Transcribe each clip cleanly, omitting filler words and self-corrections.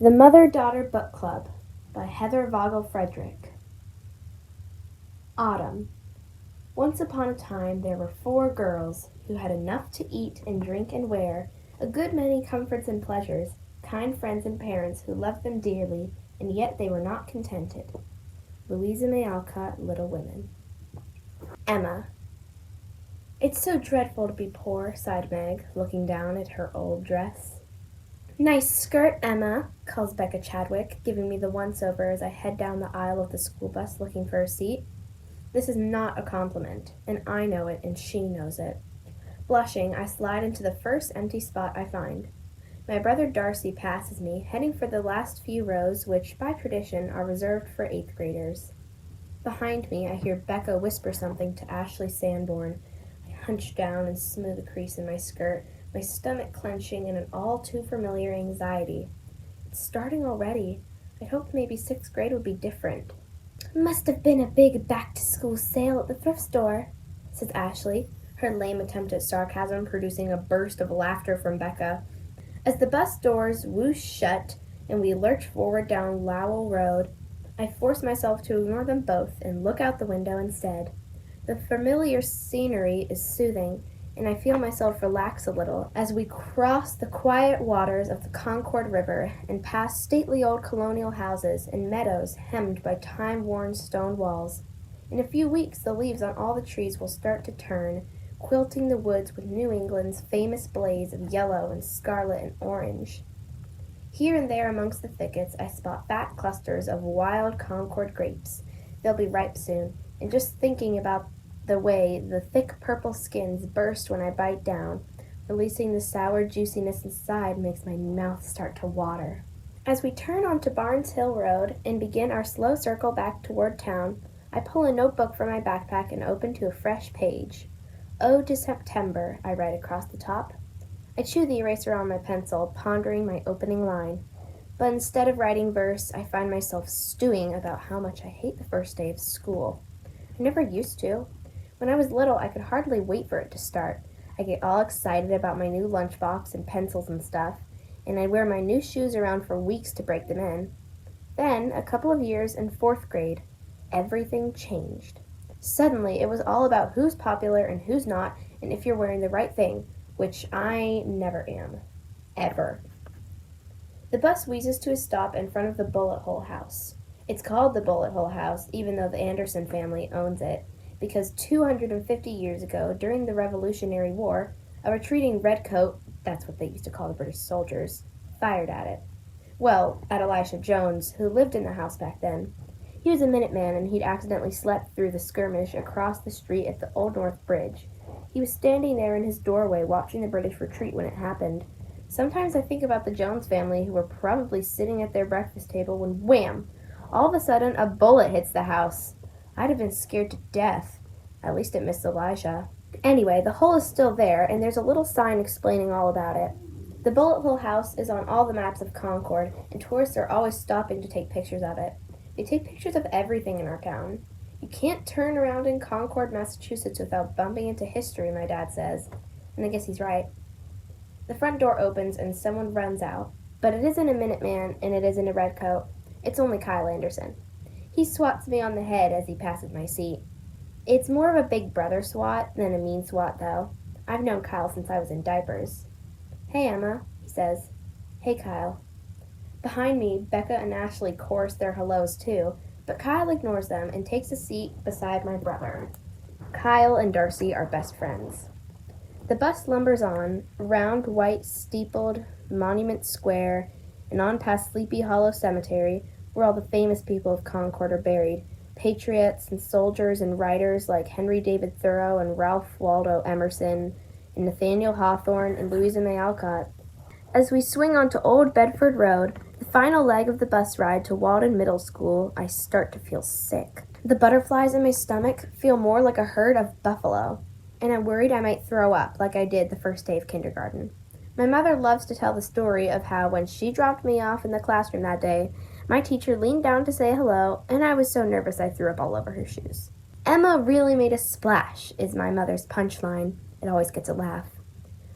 The Mother-Daughter Book Club by Heather Vogel Frederick. Autumn. Once upon a time there were 4 girls who had enough to eat and drink and wear, a good many comforts and pleasures, kind friends and parents who loved them dearly, and yet they were not contented. Louisa May Alcott, Little Women. Emma. It's so dreadful to be poor, sighed Meg, looking down at her old dress. Nice skirt, Emma, calls Becca Chadwick, giving me the once-over as I head down the aisle of the school bus looking for a seat. This is not a compliment, and I know it, and she knows it. Blushing, I slide into the first empty spot I find. My brother Darcy passes me, heading for the last few rows, which, by tradition, are reserved for 8th graders. Behind me, I hear Becca whisper something to Ashley Sanborn. I hunch down and smooth a crease in my skirt, my stomach clenching in an all-too-familiar anxiety. It's starting already. I'd hoped maybe 6th grade would be different. Must have been a big back-to-school sale at the thrift store, says Ashley, her lame attempt at sarcasm producing a burst of laughter from Becca. As the bus doors whoosh shut and we lurch forward down Lowell Road, I force myself to ignore them both and look out the window instead. The familiar scenery is soothing, and I feel myself relax a little as we cross the quiet waters of the Concord River and pass stately old colonial houses and meadows hemmed by time-worn stone walls. In a few weeks, the leaves on all the trees will start to turn, quilting the woods with New England's famous blaze of yellow and scarlet and orange. Here and there amongst the thickets, I spot fat clusters of wild Concord grapes. They'll be ripe soon, and just thinking about the way the thick purple skins burst when I bite down, releasing the sour juiciness inside makes my mouth start to water. As we turn onto Barnes Hill Road and begin our slow circle back toward town, I pull a notebook from my backpack and open to a fresh page. Ode to September, I write across the top. I chew the eraser on my pencil, pondering my opening line. But instead of writing verse, I find myself stewing about how much I hate the first day of school. I never used to. When I was little, I could hardly wait for it to start. I get all excited about my new lunchbox and pencils and stuff, and I'd wear my new shoes around for weeks to break them in. Then, a couple of years in 4th grade, everything changed. Suddenly, it was all about who's popular and who's not, and if you're wearing the right thing, which I never am. Ever. The bus wheezes to a stop in front of the Bullet Hole House. It's called the Bullet Hole House, even though the Anderson family owns it, because 250 years ago, during the Revolutionary War, a retreating redcoat, that's what they used to call the British soldiers, fired at it. Well, at Elisha Jones, who lived in the house back then. He was a Minuteman, and he'd accidentally slept through the skirmish across the street at the Old North Bridge. He was standing there in his doorway watching the British retreat when it happened. Sometimes I think about the Jones family, who were probably sitting at their breakfast table when, wham! All of a sudden, a bullet hits the house. I'd have been scared to death. At least it missed Elijah. Anyway, the hole is still there, and there's a little sign explaining all about it. The Bullet Hole House is on all the maps of Concord, and tourists are always stopping to take pictures of it. They take pictures of everything in our town. You can't turn around in Concord, Massachusetts without bumping into history, my dad says. And I guess he's right. The front door opens and someone runs out. But it isn't a Minuteman, and it isn't a redcoat. It's only Kyle Anderson. He swats me on the head as he passes my seat. It's more of a big brother swat than a mean swat, though. I've known Kyle since I was in diapers. Hey, Emma, he says. Hey, Kyle. Behind me, Becca and Ashley chorus their hellos, too, but Kyle ignores them and takes a seat beside my brother. Kyle and Darcy are best friends. The bus lumbers on, round white steepled Monument Square, and on past Sleepy Hollow Cemetery, where all the famous people of Concord are buried, patriots and soldiers and writers like Henry David Thoreau and Ralph Waldo Emerson, and Nathaniel Hawthorne and Louisa May Alcott. As we swing onto Old Bedford Road, the final leg of the bus ride to Walden Middle School, I start to feel sick. The butterflies in my stomach feel more like a herd of buffalo, and I'm worried I might throw up like I did the first day of kindergarten. My mother loves to tell the story of how when she dropped me off in the classroom that day, my teacher leaned down to say hello, and I was so nervous I threw up all over her shoes. Emma really made a splash, is my mother's punchline. It always gets a laugh.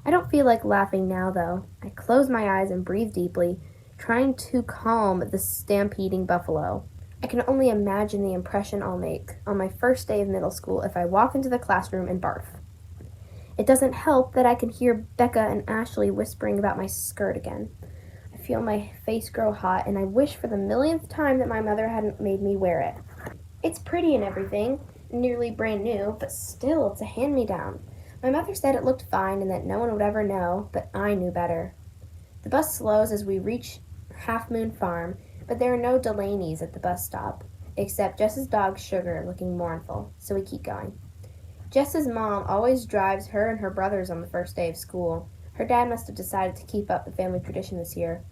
I don't feel like laughing now, though. I close my eyes and breathe deeply, trying to calm the stampeding buffalo. I can only imagine the impression I'll make on my first day of middle school if I walk into the classroom and barf. It doesn't help that I can hear Becca and Ashley whispering about my skirt again. I feel my face grow hot, and I wish for the millionth time that my mother hadn't made me wear it. It's pretty and everything, nearly brand new, but still, it's a hand-me-down. My mother said it looked fine and that no one would ever know, but I knew better. The bus slows as we reach Half Moon Farm, but there are no Delaney's at the bus stop, except Jess's dog Sugar looking mournful, so we keep going. Jess's mom always drives her and her brothers on the first day of school. Her dad must have decided to keep up the family tradition this year.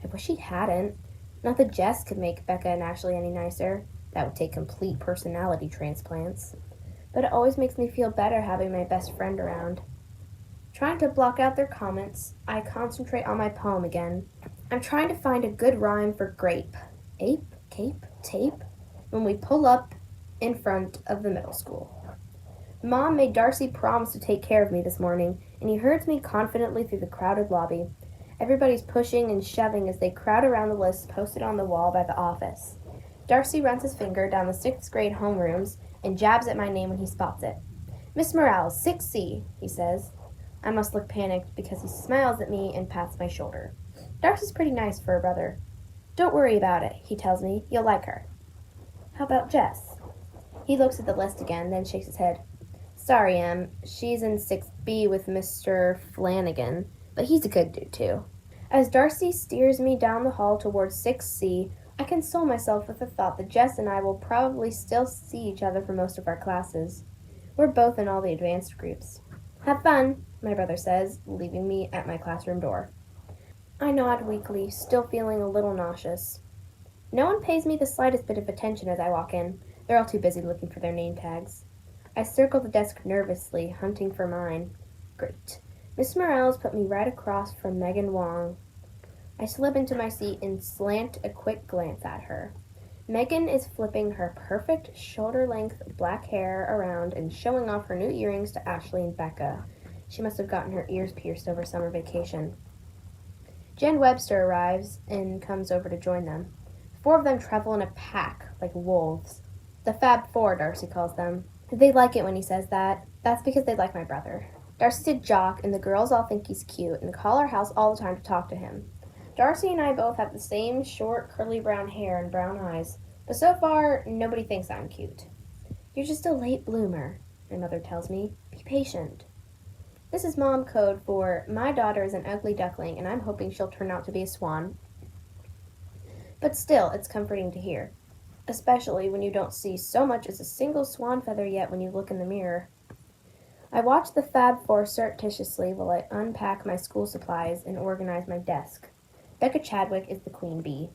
I wish he hadn't. Not that Jess could make Becca and Ashley any nicer. That would take complete personality transplants. But it always makes me feel better having my best friend around. Trying to block out their comments, I concentrate on my poem again. I'm trying to find a good rhyme for grape. Ape, cape, tape, when we pull up in front of the middle school. Mom made Darcy promise to take care of me this morning, and he herds me confidently through the crowded lobby. Everybody's pushing and shoving as they crowd around the list posted on the wall by the office. Darcy runs his finger down the 6th grade homerooms and jabs at my name when he spots it. "Miss Morales, 6C, he says. I must look panicked because he smiles at me and pats my shoulder. Darcy's pretty nice for a brother. "Don't worry about it," he tells me. "You'll like her." "How about Jess?" He looks at the list again, then shakes his head. "Sorry, Em. She's in 6B with Mr. Flanagan, but he's a good dude, too." As Darcy steers me down the hall towards 6C, I console myself with the thought that Jess and I will probably still see each other for most of our classes. We're both in all the advanced groups. "Have fun," my brother says, leaving me at my classroom door. I nod weakly, still feeling a little nauseous. No one pays me the slightest bit of attention as I walk in. They're all too busy looking for their name tags. I circle the desk nervously, hunting for mine. Great. Miss Morales put me right across from Megan Wong. I slip into my seat and slant a quick glance at her. Megan is flipping her perfect shoulder-length black hair around and showing off her new earrings to Ashley and Becca. She must have gotten her ears pierced over summer vacation. Jen Webster arrives and comes over to join them. 4 of them travel in a pack, like wolves. The Fab Four, Darcy calls them. They like it when he says that. That's because they like my brother. Darcy's a jock, and the girls all think he's cute and call our house all the time to talk to him. Darcy and I both have the same short, curly brown hair and brown eyes, but so far, nobody thinks I'm cute. "You're just a late bloomer," my mother tells me. "Be patient." This is mom code for my daughter is an ugly duckling, and I'm hoping she'll turn out to be a swan. But still, it's comforting to hear, especially when you don't see so much as a single swan feather yet when you look in the mirror. I watch the Fab Four surreptitiously while I unpack my school supplies and organize my desk. Becca Chadwick is the queen bee.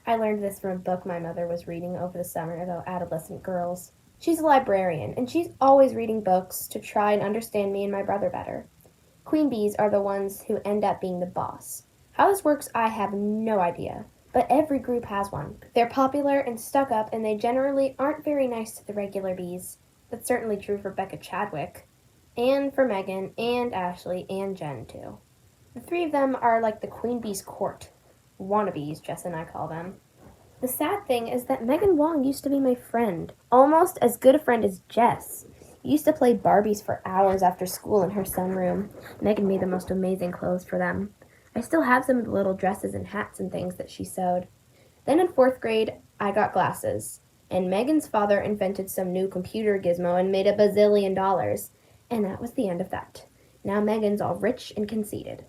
I learned this from a book my mother was reading over the summer about adolescent girls. She's a librarian, and she's always reading books to try and understand me and my brother better. Queen bees are the ones who end up being the boss. How this works, I have no idea, but every group has one. They're popular and stuck up, and they generally aren't very nice to the regular bees. That's certainly true for Becca Chadwick, and for Megan, and Ashley, and Jen, too. The 3 of them are like the queen bee's court. Wannabes, Jess and I call them. The sad thing is that Megan Wong used to be my friend. Almost as good a friend as Jess. We used to play Barbies for hours after school in her sunroom. Megan made the most amazing clothes for them. I still have some of the little dresses and hats and things that she sewed. Then in 4th grade, I got glasses. And Megan's father invented some new computer gizmo and made $1 bazillion. And that was the end of that. Now Megan's all rich and conceited.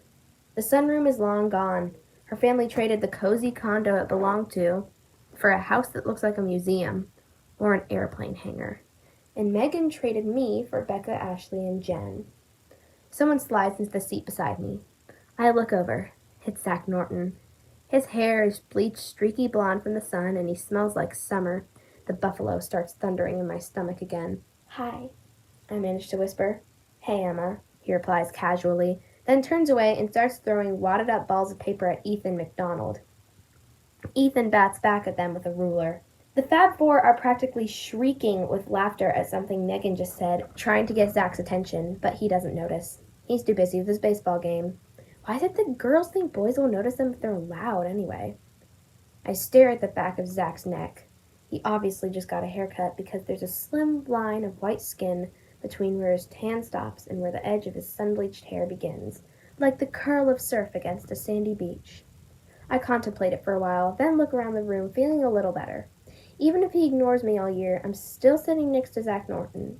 The sunroom is long gone. Her family traded the cozy condo it belonged to for a house that looks like a museum or an airplane hangar. And Megan traded me for Becca, Ashley, and Jen. Someone slides into the seat beside me. I look over. It's Zach Norton. His hair is bleached streaky blonde from the sun, and he smells like summer. The buffalo starts thundering in my stomach again. "Hi," I manage to whisper. "Hey, Emma," he replies casually, then turns away and starts throwing wadded up balls of paper at Ethan McDonald. Ethan bats back at them with a ruler. The Fab Four are practically shrieking with laughter at something Megan just said, trying to get Zach's attention, but he doesn't notice. He's too busy with his baseball game. Why did the girls think boys will notice them if they're loud anyway? I stare at the back of Zach's neck. He obviously just got a haircut because there's a slim line of white skin between where his tan stops and where the edge of his sun-bleached hair begins, like the curl of surf against a sandy beach. I contemplate it for a while, then look around the room feeling a little better. Even if he ignores me all year, I'm still sitting next to Zach Norton.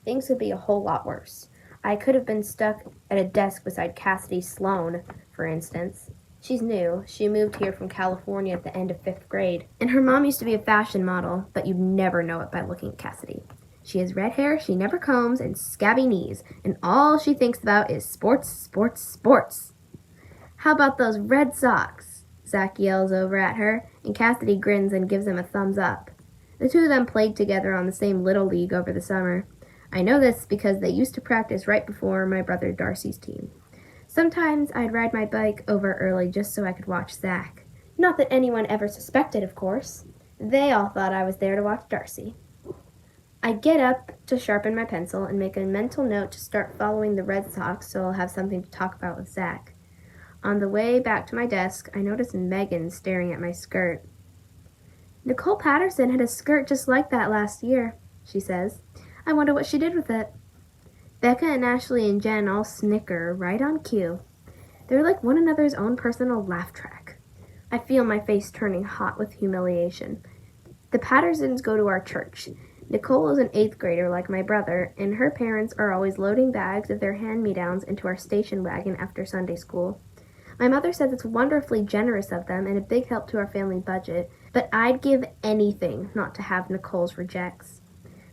Things could be a whole lot worse. I could have been stuck at a desk beside Cassidy Sloan, for instance. She's new. She moved here from California at the end of 5th grade. And her mom used to be a fashion model, but you'd never know it by looking at Cassidy. She has red hair, she never combs, and scabby knees, and all she thinks about is sports, sports, sports. How about those Red Sox? Zach yells over at her, and Cassidy grins and gives him a thumbs up. The two of them played together on the same Little League over the summer. I know this because they used to practice right before my brother Darcy's team. Sometimes I'd ride my bike over early just so I could watch Zach. Not that anyone ever suspected, of course. They all thought I was there to watch Darcy. I get up to sharpen my pencil and make a mental note to start following the Red Sox so I'll have something to talk about with Zach. On the way back to my desk, I notice Megan staring at my skirt. Nicole Patterson had a skirt just like that last year, she says. I wonder what she did with it. Becca and Ashley and Jen all snicker right on cue. They're like one another's own personal laugh track. I feel my face turning hot with humiliation. The Pattersons go to our church. Nicole is an 8th grader like my brother, and her parents are always loading bags of their hand-me-downs into our station wagon after Sunday school. My mother says it's wonderfully generous of them and a big help to our family budget, but I'd give anything not to have Nicole's rejects.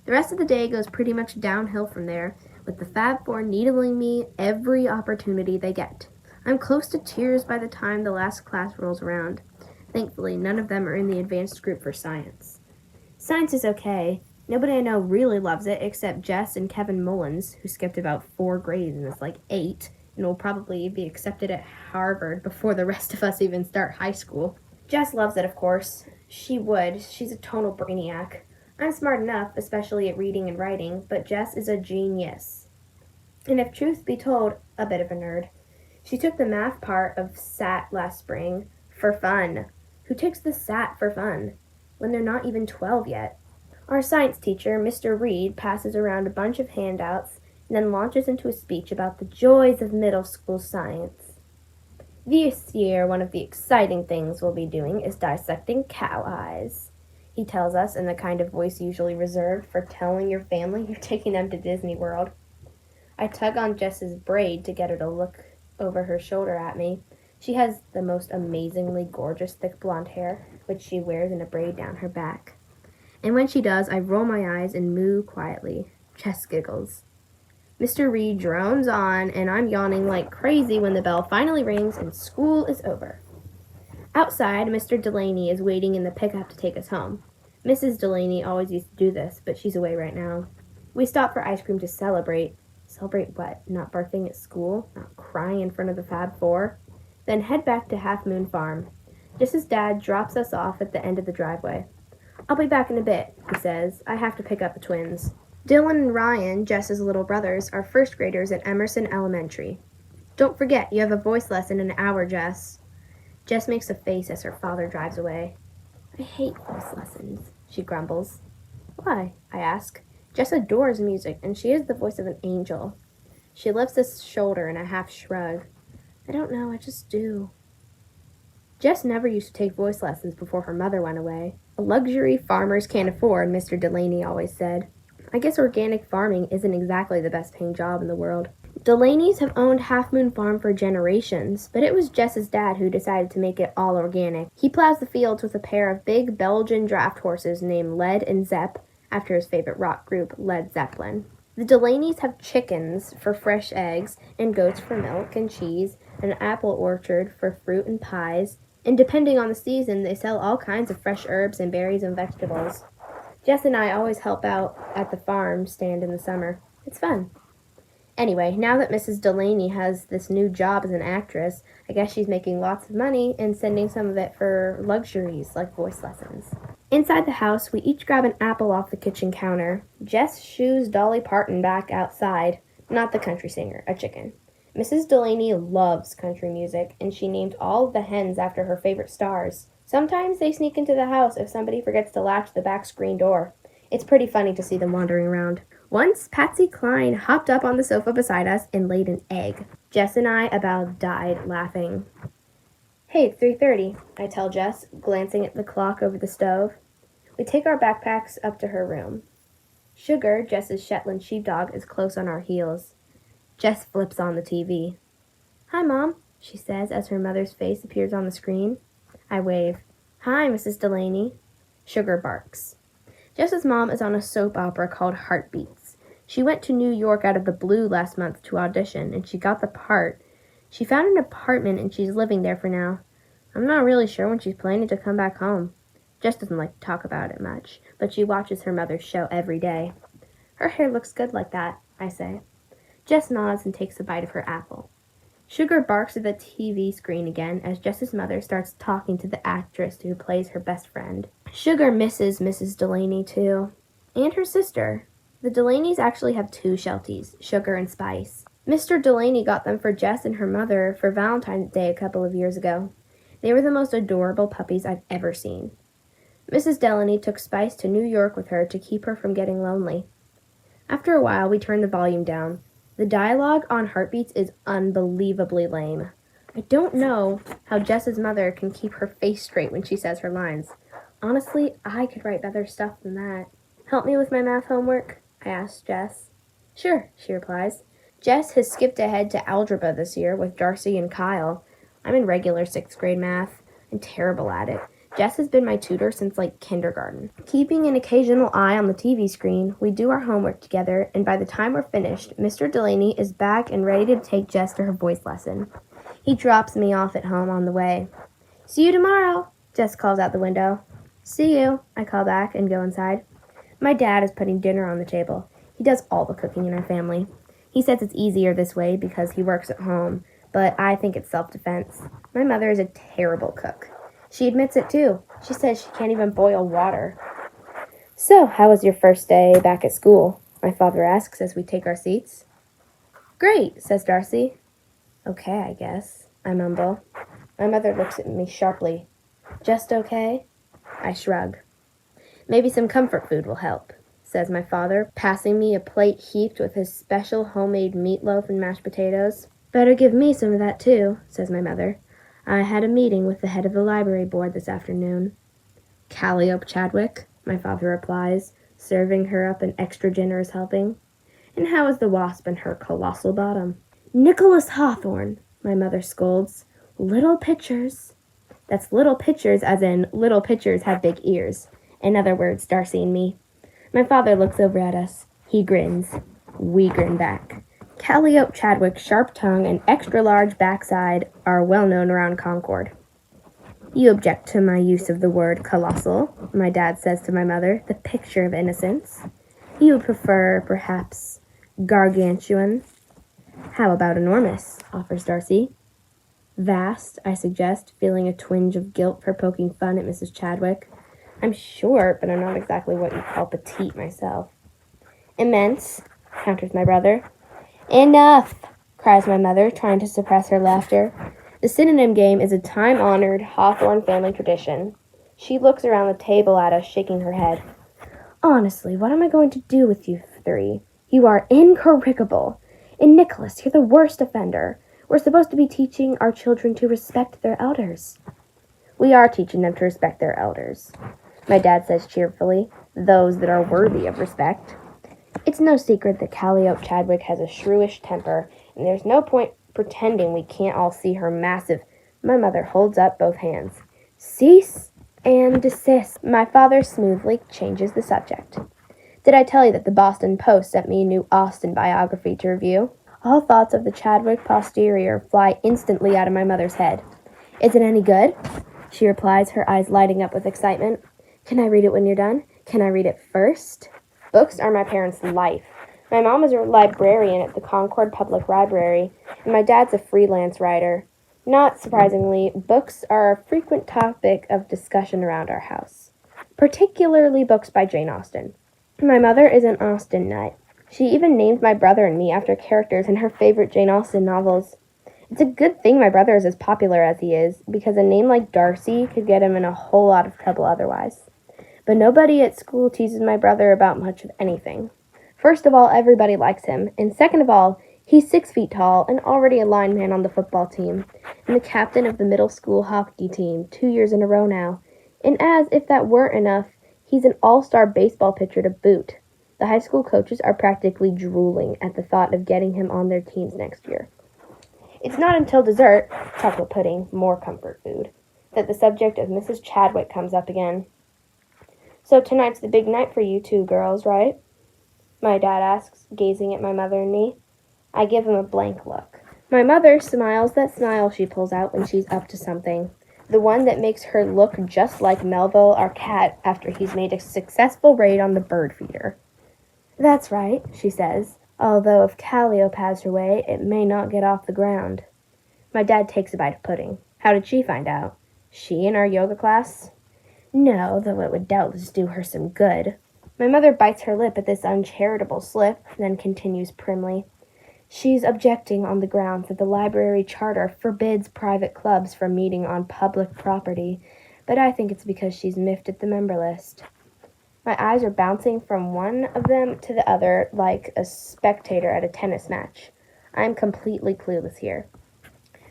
The rest of the day goes pretty much downhill from there, with the Fab Four needling me every opportunity they get. I'm close to tears by the time the last class rolls around. Thankfully, none of them are in the advanced group for science. Science is okay. Nobody I know really loves it except Jess and Kevin Mullins, who skipped about 4 grades and is like 8, and will probably be accepted at Harvard before the rest of us even start high school. Jess loves it, of course. She would. She's a total brainiac. I'm smart enough, especially at reading and writing, but Jess is a genius. And if truth be told, a bit of a nerd. She took the math part of SAT last spring for fun. Who takes the SAT for fun when they're not even 12 yet? Our science teacher, Mr. Reed, passes around a bunch of handouts and then launches into a speech about the joys of middle school science. This year, one of the exciting things we'll be doing is dissecting cow eyes, he tells us in the kind of voice usually reserved for telling your family you're taking them to Disney World. I tug on Jess's braid to get her to look over her shoulder at me. She has the most amazingly gorgeous thick blonde hair, which she wears in a braid down her back. And when she does, I roll my eyes and moo quietly. Jess giggles. Mr. Reed drones on, and I'm yawning like crazy when the bell finally rings and school is over. Outside, Mr. Delaney is waiting in the pickup to take us home. Mrs. Delaney always used to do this, but she's away right now. We stop for ice cream to celebrate. Celebrate what? Not barfing at school? Not crying in front of the Fab Four? Then head back to Half Moon Farm. Just as Dad drops us off at the end of the driveway. I'll be back in a bit, he says. I have to pick up the twins. Dylan and Ryan, Jess's little brothers, are 1st graders at Emerson Elementary. Don't forget, you have a voice lesson in an hour, Jess. Jess makes a face as her father drives away. I hate voice lessons, she grumbles. Why? I ask. Jess adores music, and she is the voice of an angel. She lifts a shoulder in a half shrug. I don't know, I just do. Jess never used to take voice lessons before her mother went away. A luxury farmers can't afford, Mr. Delaney always said. I guess organic farming isn't exactly the best paying job in the world. Delaney's have owned Half Moon Farm for generations, but it was Jess's dad who decided to make it all organic. He plows the fields with a pair of big Belgian draft horses named Led and Zepp, after his favorite rock group, Led Zeppelin. The Delaneys have chickens for fresh eggs, and goats for milk and cheese, an apple orchard for fruit and pies, and depending on the season, they sell all kinds of fresh herbs and berries and vegetables. Jess and I always help out at the farm stand in the summer. It's fun. Anyway, now that Mrs. Delaney has this new job as an actress, I guess she's making lots of money and sending some of it for luxuries like voice lessons. Inside the house, we each grab an apple off the kitchen counter. Jess shoos Dolly Parton back outside, not the country singer, a chicken. Mrs. Delaney loves country music, and she named all of the hens after her favorite stars. Sometimes they sneak into the house if somebody forgets to latch the back screen door. It's pretty funny to see them wandering around. Once Patsy Cline hopped up on the sofa beside us and laid an egg. Jess and I about died laughing. "Hey, it's 3:30, I tell Jess, glancing at the clock over the stove. We take our backpacks up to her room. Sugar, Jess's Shetland sheepdog, is close on our heels. Jess flips on the TV. "Hi, Mom," she says as her mother's face appears on the screen. I wave. "Hi, Mrs. Delaney." Sugar barks. Jess's mom is on a soap opera called Heartbeats. She went to New York out of the blue last month to audition, and she got the part. She found an apartment, and she's living there for now. I'm not really sure when she's planning to come back home. Jess doesn't like to talk about it much, but she watches her mother's show every day. "Her hair looks good like that," I say. Jess nods and takes a bite of her apple. Sugar barks at the TV screen again as Jess's mother starts talking to the actress who plays her best friend. Sugar misses Mrs. Delaney too, and her sister. The Delaneys actually have two Shelties, Sugar and Spice. Mr. Delaney got them for Jess and her mother for Valentine's Day a couple of years ago. They were the most adorable puppies I've ever seen. Mrs. Delaney took Spice to New York with her to keep her from getting lonely. After a while, we turned the volume down. The dialogue on Heartbeats is unbelievably lame. I don't know how Jess's mother can keep her face straight when she says her lines. Honestly, I could write better stuff than that. "Help me with my math homework?" I asked Jess. "Sure," she replies. Jess has skipped ahead to algebra this year with Darcy and Kyle. I'm in regular 6th grade math. I'm terrible at it. Jess has been my tutor since kindergarten. Keeping an occasional eye on the TV screen, we do our homework together, and by the time we're finished, Mr. Delaney is back and ready to take Jess to her voice lesson. He drops me off at home on the way. "See you tomorrow," Jess calls out the window. "See you," I call back and go inside. My dad is putting dinner on the table. He does all the cooking in our family. He says it's easier this way because he works at home, but I think it's self-defense. My mother is a terrible cook. She admits it too. She says she can't even boil water. "So, how was your first day back at school?" my father asks as we take our seats. "Great," says Darcy. "Okay, I guess," I mumble. My mother looks at me sharply. "Just okay?" I shrug. "Maybe some comfort food will help," says my father, passing me a plate heaped with his special homemade meatloaf and mashed potatoes. "Better give me some of that too," says my mother. "I had a meeting with the head of the library board this afternoon." "Calliope Chadwick," my father replies, serving her up an extra generous helping. "And how is the wasp and her colossal bottom?" "Nicholas Hawthorne," my mother scolds. "Little pitchers." That's little pitchers as in little pitchers have big ears. In other words, Darcy and me. My father looks over at us. He grins. We grin back. Calliope Chadwick's sharp tongue and extra-large backside are well known around Concord. "You object to my use of the word colossal," my dad says to my mother, the picture of innocence. "You would prefer, perhaps, gargantuan?" "How about enormous?" offers Darcy. "Vast," I suggest, feeling a twinge of guilt for poking fun at Mrs. Chadwick. I'm short, but I'm not exactly what you'd call petite myself. "Immense," counters my brother. "Enough," cries my mother, trying to suppress her laughter. The synonym game is a time-honored Hawthorne family tradition. She looks around the table at us, shaking her head. "Honestly, what am I going to do with you three? You are incorrigible. And Nicholas, you're the worst offender. We're supposed to be teaching our children to respect their elders." "We are teaching them to respect their elders," my dad says cheerfully, "those that are worthy of respect." It's no secret that Calliope Chadwick has a shrewish temper, and there's no point pretending we can't all see her massive... My mother holds up both hands. "Cease and desist." My father smoothly changes the subject. "Did I tell you that the Boston Post sent me a new Austen biography to review?" All thoughts of the Chadwick posterior fly instantly out of my mother's head. "Is it any good?" she replies, her eyes lighting up with excitement. "Can I read it when you're done? Can I read it first?" Books are my parents' life. My mom is a librarian at the Concord Public Library, and my dad's a freelance writer. Not surprisingly, books are a frequent topic of discussion around our house, particularly books by Jane Austen. My mother is an Austen nut. She even named my brother and me after characters in her favorite Jane Austen novels. It's a good thing my brother is as popular as he is, because a name like Darcy could get him in a whole lot of trouble otherwise. But nobody at school teases my brother about much of anything. First of all, everybody likes him, and second of all, he's 6 feet tall and already a lineman on the football team, and the captain of the middle school hockey team 2 years in a row now. And as if that weren't enough, he's an all-star baseball pitcher to boot. The high school coaches are practically drooling at the thought of getting him on their teams next year. It's not until dessert, chocolate pudding, more comfort food, that the subject of Mrs. Chadwick comes up again. "So tonight's the big night for you two girls, right?" my dad asks, gazing at my mother and me. I give him a blank look. My mother smiles that smile she pulls out when she's up to something, the one that makes her look just like Melville, our cat, after he's made a successful raid on the bird feeder. "That's right," she says, "although if Calliope has her way, it may not get off the ground." My dad takes a bite of pudding. How did she find out? She in our yoga class? No, though it would doubtless do her some good. My mother bites her lip at this uncharitable slip, then continues primly. She's objecting on the grounds that the library charter forbids private clubs from meeting on public property, but I think it's because she's miffed at the member list. My eyes are bouncing from one of them to the other like a spectator at a tennis match. I'm completely clueless here.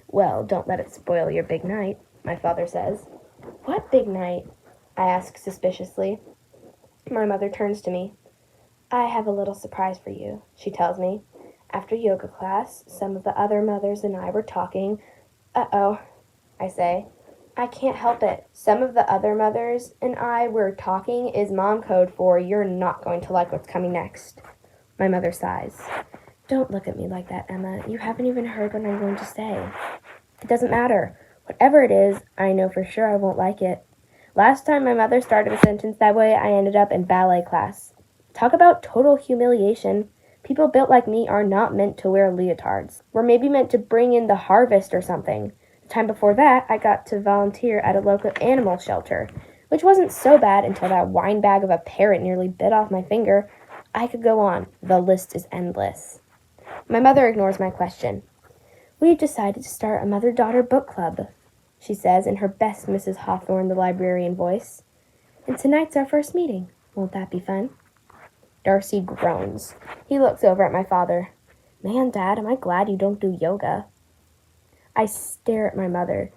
Well, don't let it spoil your big night, my father says. What big night? I ask suspiciously. My mother turns to me. I have a little surprise for you, she tells me. After yoga class, some of the other mothers and I were talking. Uh-oh, I say. I can't help it. Some of the other mothers and I were talking is mom code for you're not going to like what's coming next. My mother sighs. Don't look at me like that, Emma. You haven't even heard what I'm going to say. It doesn't matter. Whatever it is, I know for sure I won't like it. Last time my mother started a sentence that way, I ended up in ballet class. Talk about total humiliation. People built like me are not meant to wear leotards. We're maybe meant to bring in the harvest or something. The time before that, I got to volunteer at a local animal shelter, which wasn't so bad until that wine bag of a parrot nearly bit off my finger. I could go on. The list is endless. My mother ignores my question. We've decided to start a mother-daughter book club, she says in her best Mrs. Hawthorne the librarian voice. And tonight's our first meeting. Won't that be fun? Darcy groans. He looks over at my father. Man, Dad, am I glad you don't do yoga. I stare at my mother.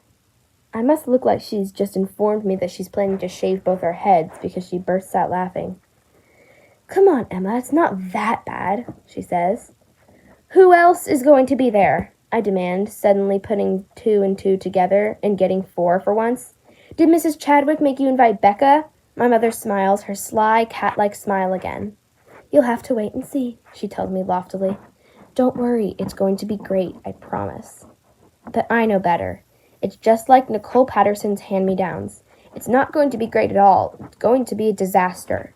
I must look like she's just informed me that she's planning to shave both our heads because she bursts out laughing. Come on, Emma, it's not that bad, she says. Who else is going to be there? I demand, suddenly putting 2 and 2 together and getting 4 for once. Did Mrs. Chadwick make you invite Becca? My mother smiles her sly, cat-like smile again. You'll have to wait and see, she tells me loftily. Don't worry, it's going to be great, I promise. But I know better. It's just like Nicole Patterson's hand-me-downs. It's not going to be great at all. It's going to be a disaster.